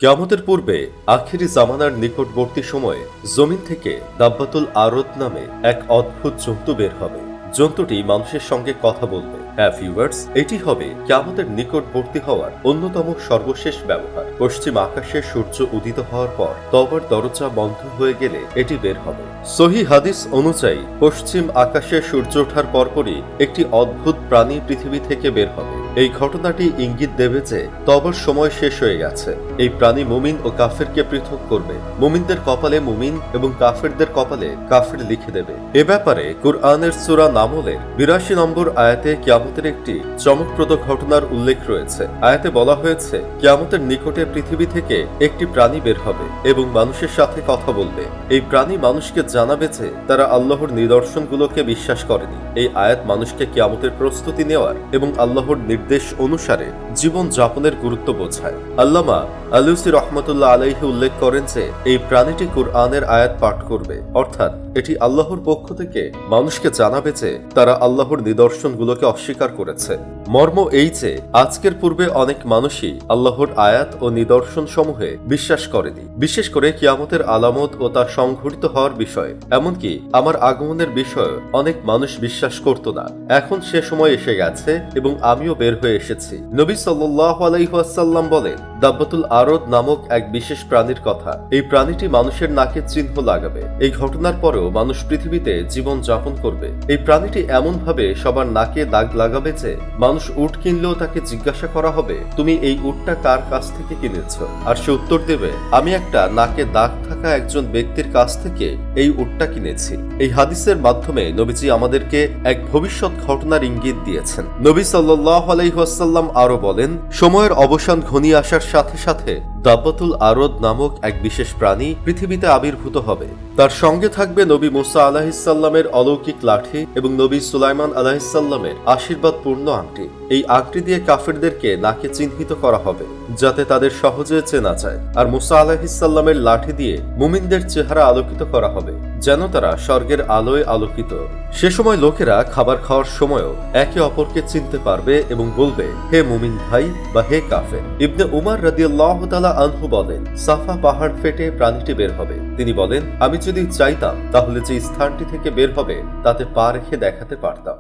কিয়ামতের পূর্বে আখিরি জামানার নিকটবর্তী সময়ে জমিন থেকে দাব্বাতুল আরদ নামে এক অদ্ভুত জন্তু বের হবে। জন্তুটি মানুষের সঙ্গে কথা বলবে। হ্যাঁ ভিউয়ার্স, এটি হবে কিয়ামতের নিকটবর্তী হওয়ার অন্যতম সর্বশেষ ব্যবহার। পশ্চিম আকাশে সূর্য উদিত হওয়ার পর তওবার দরজা বন্ধ হয়ে গেলে এটি বের হবে। সহিহ হাদিস অনুযায়ী পশ্চিম আকাশে সূর্য ওঠার পরপরই একটি অদ্ভুত প্রাণী পৃথিবী থেকে বের হবে। এই ঘটনাটি ইঙ্গিত দেবে যে তওবার সময় শেষ হয়ে গেছে। এই প্রাণী মুমিন ও কাফেরকে পৃথক করবে। মুমিনদের কপালে মুমিন এবং কাফেরদের কপালে কাফের লিখে দেবে। এ ব্যাপারে কুরআনের সূরা নামলের ৮২ নম্বর আয়াতে কিয়ামতের একটি চমকপ্রদ ঘটনার উল্লেখ রয়েছে। আয়াতে বলা হয়েছে, কিয়ামতের নিকটে পৃথিবী থেকে একটি প্রাণী বের হবে এবং মানুষের সাথে কথা বলবে। এই প্রাণী মানুষকে জানাবে যে তারা আল্লাহর নিদর্শনগুলোকে বিশ্বাস করেনি। এই আয়াত মানুষকে কিয়ামতের প্রস্তুতি নেওয়ার এবং আল্লাহর নির্দেশ অনুসারে জীবন যাপনের গুরুত্ব বোঝায়। আল্লামা আলুসি রহমতুল্লাহ আলাইহি উল্লেখ করেন যে এই প্রাণীটি কুরআনের আয়াত পাঠ করবে, অর্থাৎ এটি আল্লাহর পক্ষ থেকে মানুষকে জানাবে যে তারা আল্লাহর নিদর্শনগুলোকে অস্বীকার করেছে। মর্ম এই যে আজকের পূর্বে অনেক মানুষই আল্লাহর আয়াত ও নিদর্শন সমূহে বিশ্বাস করেনি, বিশেষ করে কিয়ামতের আলামত ও তা সংঘটিত হওয়ার বিষয়ে। এমনকি আমার আগমনের বিষয়ে অনেক মানুষ বিশ্বাস করত না। এখন সে সময় এসে গেছে এবং আমিও বের হয়ে এসেছি। নবী সাল্লাল্লাহু আলাইহি ওয়াসাল্লাম বলেন, দাব্বাতুল আরদ নামক এক বিশেষ প্রাণীর কথা। এই প্রাণীটি মানুষের নাকে চিহ্ন লাগাবে। এই ঘটনার পরেও মানুষ পৃথিবীতে জীবন যাপন করবে। এই প্রাণীটি এমন ভাবে সবার নাকে দাগ লাগাবে যে মানুষ উট কিনলেও তাকে জিজ্ঞাসা করা হবে, তুমি এই উটটা কার কাছ থেকে কিনেছ? আর সে উত্তর দেবে, আমি একটা নাকে দাগ থাকা একজন ব্যক্তির কাছ থেকে এই উটটা কিনেছি। এই হাদিসের মাধ্যমে নবীজি আমাদেরকে এক ভবিষ্যৎ ঘটনার ইঙ্গিত দিয়েছেন। নবী সাল্লাল্লাহু আলাইহি ওয়াসাল্লাম আরো বলেন, সময়ের অবসান ঘনিয়ে আসার সাথে সাথে দাব্বাতুল আরদ নামক এক বিশেষ প্রাণী পৃথিবীতে আবির্ভূত হবে। তার সঙ্গে থাকবে নবী মুসা আলাইহিসসালামের অলৌকিক লাঠি এবং নবী সুলাইমান আলাইহিসসালামের আশীর্বাদপূর্ণ আংটি। এই আংটি দিয়ে কাফেরদেরকে নাকে চিহ্নিত করা হবে যাতে তাদের সহজে চেনা যায়। আর মুসা আলাইহিসসালামের লাঠি দিয়ে মুমিনদের চেহারা আলোকিত করা হবে যেন তারা স্বর্গের আলোয় আলোকিত। সে সময় লোকেরা খাবার খাওয়ার সময়ও একে অপরকে চিনতে পারবে এবং বলবে, হে মুমিন ভাই বা হে কাফের। ইবনে উমর রাদিয়াল্লাহু তাআলা আনহু বলেন, সাফা পাহাড় ফেটে প্রাণীটি বের হবে। তিনি বলেন, আমি যদি চাইতাম তাহলে যে স্থানটি থেকে বের হবে তাতে পা রেখে দেখাতে পারতাম।